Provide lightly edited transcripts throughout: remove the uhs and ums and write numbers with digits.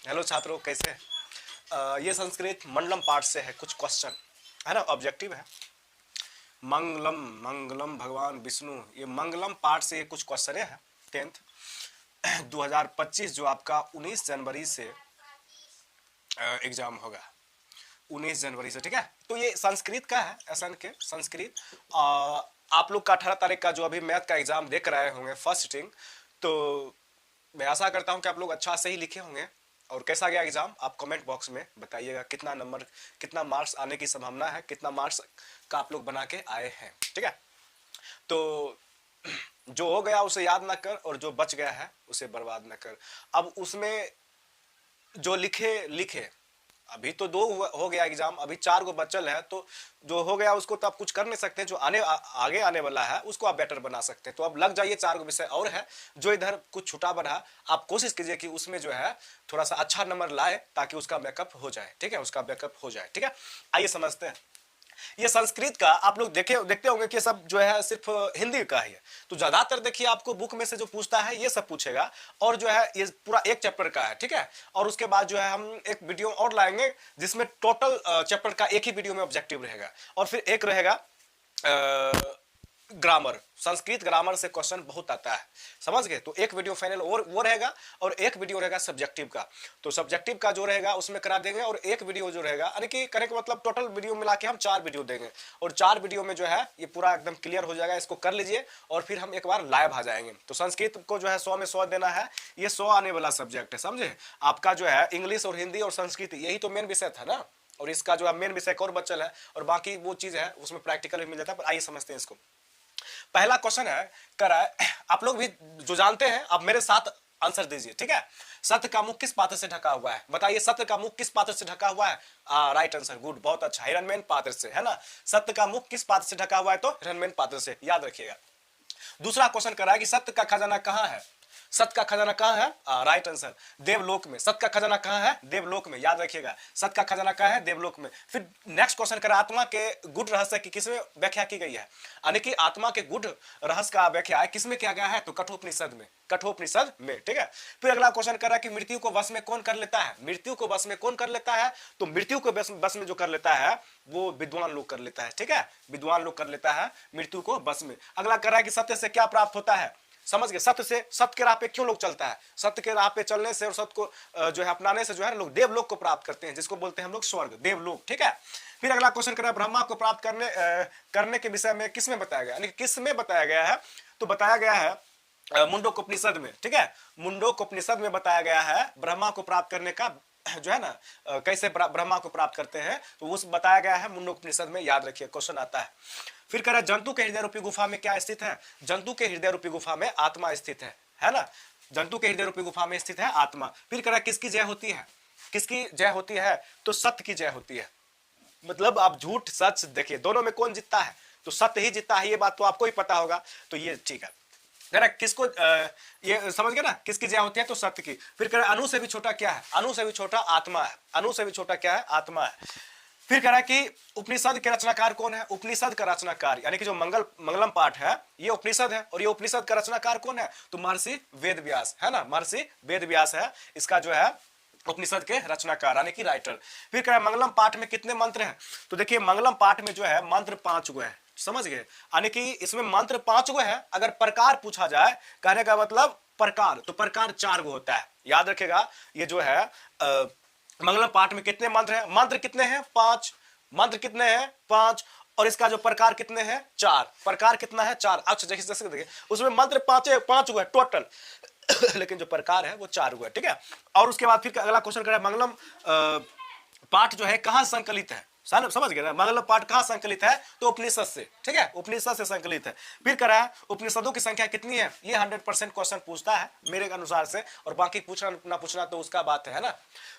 Hello छात्रों, कैसे हैं? ये संस्कृत मंडलम पाठ से है, कुछ क्वेश्चन है ना, ऑब्जेक्टिव है। मंगलम मंगलम भगवान विष्णु, ये मंगलम पाठ से ये कुछ क्वेश्चन है। 10th 2025 जो आपका 19 जनवरी से एग्जाम होगा, 19 जनवरी से, ठीक है। तो ये संस्कृत का है, एसएन के संस्कृत। आप लोग का 18 तारीख का जो अभी मैथ का एग्जाम देख रहे होंगे फर्स्ट सिटिंग, तो मैं आशा करता हूं कि आप लोग अच्छा से ही लिखे होंगे। और कैसा गया एग्जाम आप कमेंट बॉक्स में बताइएगा। कितना नंबर, कितना मार्क्स आने की संभावना है, कितना मार्क्स का आप लोग बना के आए हैं, ठीक है। तो जो हो गया उसे याद ना कर, और जो बच गया है उसे बर्बाद ना कर। अब उसमें जो लिखे लिखे, अभी तो 2 हो गया एग्जाम, अभी 4 गो बचल है। तो जो हो गया उसको तो आप कुछ कर नहीं सकते, जो आगे आने वाला है उसको आप बेटर बना सकते हैं। तो अब लग जाइए, 4 गो विषय और है जो इधर कुछ छुटा बना, आप कोशिश कीजिए कि उसमें जो है थोड़ा सा अच्छा नंबर लाए, ताकि उसका बैकअप हो जाए, ठीक है, उसका बैकअप हो जाए, ठीक है। आइए समझते हैं। ये संस्कृत का आप लोग देखते होंगे कि सब जो है सिर्फ हिंदी का ही है। तो ज्यादातर देखिए आपको बुक में से जो पूछता है ये सब पूछेगा, और जो है ये पूरा एक चैप्टर का है, ठीक है। और उसके बाद जो है हम एक वीडियो और लाएंगे जिसमें टोटल चैप्टर का एक ही वीडियो में ऑब्जेक्टिव रहेगा, और फिर एक रहेगा ग्रामर। संस्कृत ग्रामर से क्वेश्चन बहुत आता है, समझ गए। तो एक वीडियो फाइनल और वो रहेगा, और एक वीडियो रहेगा सब्जेक्टिव का। तो सब्जेक्टिव का जो रहेगा उसमें करा देंगे, और एक वीडियो जो रहेगा, यानी कि कहने का मतलब टोटल वीडियो मिला के हम 4 वीडियो देंगे, और 4 वीडियो में जो है ये पूरा एकदम क्लियर हो जाएगा। इसको कर लीजिए, और फिर हम एक बार लाइव आ जाएंगे। तो संस्कृत को जो है 100 में 100 देना है, ये 100 आने वाला सब्जेक्ट है, समझे। आपका जो है इंग्लिश और हिंदी और संस्कृत यही तो मेन विषय था ना, और इसका जो है मेन विषय और बचल है, और बाकी वो चीज है उसमें प्रैक्टिकल भी मिल जाता है। पर आइए समझते हैं इसको। पहला क्वेश्चन है, करा है, आप लोग भी जो जानते हैं आप मेरे साथ आंसर दीजिए, ठीक है। सत्य का मुख किस पात्र से ढका हुआ है? बताइए, सत्य का मुख किस पात्र से ढका हुआ है? राइट आंसर, गुड, बहुत अच्छा, हिरण्मयन पात्र से, है ना। सत्य का मुख किस पात्र से ढका हुआ है? तो हिरण्मयन पात्र से, याद रखिएगा। दूसरा क्वेश्चन करा है कि सत्य का खजाना कहां है? सत्य का खजाना कहां है? राइट आंसर, देवलोक में। सत्य का खजाना कहां है? देवलोक में, याद रखिएगा। सत्य का खजाना कहां है? देवलोक में। फिर नेक्स्ट क्वेश्चन करा, आत्मा के गुड रहस्य की किसमें व्याख्या की गई है? यानी कि आत्मा के गुड रहस्य का व्याख्या किसमें किया गया है? तो कठोपनिषद में, कठोपनिषद में, ठीक है। फिर अगला क्वेश्चन करा कि मृत्यु को वश में कौन कर लेता है? मृत्यु को वश में कौन कर लेता है? तो मृत्यु को वश में जो कर लेता है वो विद्वान लोग कर लेता है, ठीक है। विद्वान लोग कर लेता है मृत्यु को वश में। अगला करा कि सत्य से क्या प्राप्त होता है? समझ गए। सत्य से, सत्य के राह पे क्यों लोग चलता है? सत्य के राह पे चलने से और सत्य को जो है अपनाने से जो है लोग देवलोक को प्राप्त करते हैं, जिसको बोलते हैं हम लोग स्वर्ग, देवलोक, ठीक है। फिर अगला क्वेश्चन करा, ब्रह्मा को प्राप्त करने के विषय में किसमें बताया गया? यानी किस में बताया गया है? तो बताया गया है मुंडोकोपनिषद में, ठीक है। मुंडोकोपनिषद में बताया गया है ब्रह्मा को प्राप्त करने का जो है ना, कैसे ब्रह्मा को प्राप्त करते हैं, तो उस बताया गया है मुंडोकोपनिषद में, याद रखिए, क्वेश्चन आता है। फिर कह रहा है जंतु के हृदय रूपी गुफा में क्या स्थित है? जंतु के हृदय रूपी गुफा में आत्मा स्थित है ना। जंतु के हृदय रूपी गुफा में स्थित है आत्मा। फिर कह रहा है किसकी जय होती है? किसकी जय होती है? तो सत्य की जय होती है। मतलब आप झूठ सच देखिए, दोनों में कौन जीतता है? तो सत्य ही जीतता है, ये बात तो आपको ही पता होगा। तो ये ठीक है ना, किसको ये समझ गए ना, किसकी जय होती है? तो सत्य की। फिर कह रहा है अणु से भी छोटा क्या है? अणु से भी छोटा आत्मा है। अणु से भी छोटा क्या है? आत्मा है। फिर कह रहा है कि उपनिषद के रचनाकार कौन है? उपनिषद का रचनाकार, यानी कि जो मंगलम पाठ है ये उपनिषद है, और ये उपनिषद का रचनाकार कौन है? तो महर्षि वेद व्यास, है ना, महर्षि वेद व्यास है इसका जो है उपनिषद के रचनाकार, यानी कि राइटर। फिर कह रहा है मंगलम पाठ में कितने मंत्र हैं? तो देखिए मंगलम पाठ में जो है मंत्र 5 गो है, समझ गए। यानी कि इसमें मंत्र 5 गो है। अगर प्रकार पूछा जाए, कहने का मतलब प्रकार, तो प्रकार 4 गो होता है, याद रखेगा। ये जो है मंगलम पाठ में कितने मंत्र हैं? मंत्र कितने हैं? 5। मंत्र कितने हैं? 5। और इसका जो प्रकार कितने हैं? 4। प्रकार कितना है? 4। अच्छा जैसे देखिए उसमें मंत्र 5 गो है टोटल लेकिन जो प्रकार है वो 4 गो है, ठीक है। और उसके बाद फिर अगला क्वेश्चन करें, मंगलम पाठ जो है कहां संकलित है? समझ गए ना, मंगलम पाठ कहां संकलित है? तो उपनिषद से, ठीक है, उपनिषद से संकलित है। फिर कह रहा है उपनिषदों की संख्या कितनी है? ये 100% क्वेश्चन पूछता है मेरे अनुसार से, और बाकी पूछना ना पूछना तो उसका बात है ना।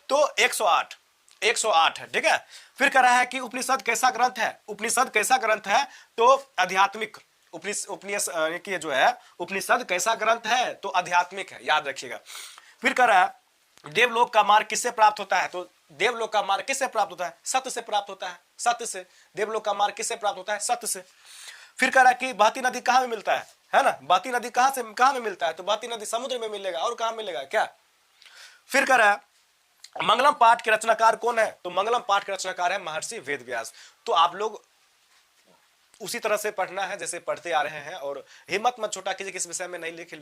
तो 108 है, ठीक है। फिर कह रहा है कि उपनिषद कैसा ग्रंथ है? उपनिषद कैसा ग्रंथ है? तो आध्यात्मिक। उपनिषद की जो है उपनिषद कैसा ग्रंथ है? तो आध्यात्मिक है, याद रखिएगा। फिर कह रहा है देवलोक का मार्ग किससे प्राप्त होता है? तो देवलोक का मार्ग किससे प्राप्त होता है? सत्य से प्राप्त होता है, सत्य से। देवलोक का मार्ग किससे प्राप्त होता है? सत्य से। फिर कह रहा है कि बहती नदी कहां में मिलता है ना। बहती नदी कहां में मिलता है? तो बहती नदी समुद्र में मिलेगा, और कहां मिलेगा क्या? फिर कह रहा है मंगलम पाठ के रचनाकार कौन है? तो मंगलम पाठ के रचनाकार है महर्षि वेदव्यास। तो आप लोग उसी तरह से पढ़ना है जैसे पढ़ते आ रहे हैं, और हिम्मत मत छोटा कीजिए किस विषय में नहीं लिख,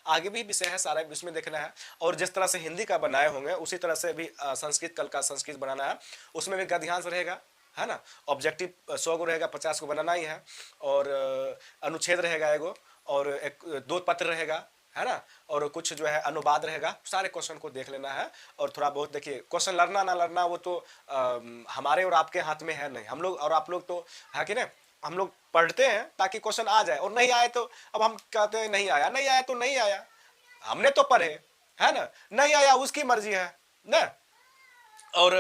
आगे भी विषय है सारा उसमें देखना है। और जिस तरह से हिंदी का बनाए होंगे उसी तरह से भी संस्कृत, कल का संस्कृत बनाना है, उसमें भी गद्यांश रहेगा, है ना। ऑब्जेक्टिव 100 को रहेगा, 50 को बनाना ही है, और अनुच्छेद रहेगा एगो, और एक 2 पत्र रहेगा, है ना, और कुछ जो है अनुवाद रहेगा। सारे क्वेश्चन को देख लेना है, और थोड़ा बहुत देखिए क्वेश्चन लड़ना ना लड़ना वो तो हमारे और आपके हाथ में है नहीं। हम लोग और आप लोग तो है कि नहीं, हम लोग पढ़ते हैं ताकि क्वेश्चन आ जाए, और नहीं आए तो अब हम कहते हैं नहीं आया, नहीं आया तो नहीं आया, हमने तो पढ़े, है ना, नहीं आया उसकी मर्जी है ना। और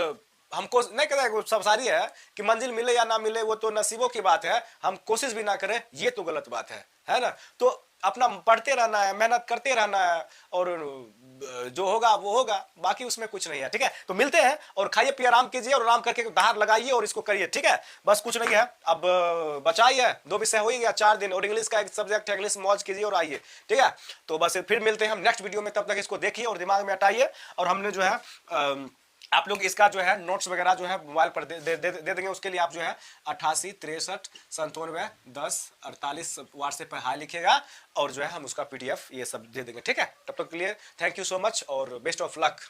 हमको नहीं कहता है सब सारी है कि मंजिल मिले या ना मिले वो तो नसीबों की बात है, हम कोशिश भी ना करें ये तो गलत बात है ना। तो अपना पढ़ते रहना है, मेहनत करते रहना है, और जो होगा वो होगा, बाकी उसमें कुछ नहीं है। ठीक है, तो मिलते हैं, और खाइए पिए आराम कीजिए, और आराम करके धार लगाइए और इसको करिए। ठीक है, बस कुछ नहीं है, अब बचा ही है, 2 विषय हो ही गया, 4 दिन, और इंग्लिश का एक सब्जेक्ट है, इंग्लिश मौज कीजिए और आइए। ठीक है, तो बस फिर मिलते हैं हम नेक्स्ट वीडियो में, तब तक इसको देखिए और दिमाग में हटाइए। और हमने जो है आप लोग इसका जो है नोट्स वगैरह जो है मोबाइल पर दे देंगे, उसके लिए आप जो है 88 63 97 10 48 व्हाट्सएप पर हाई लिखिएगा, और जो है हम उसका PDF ये सब दे देंगे। ठीक है, तब तक के लिए थैंक यू सो मच और बेस्ट ऑफ लक।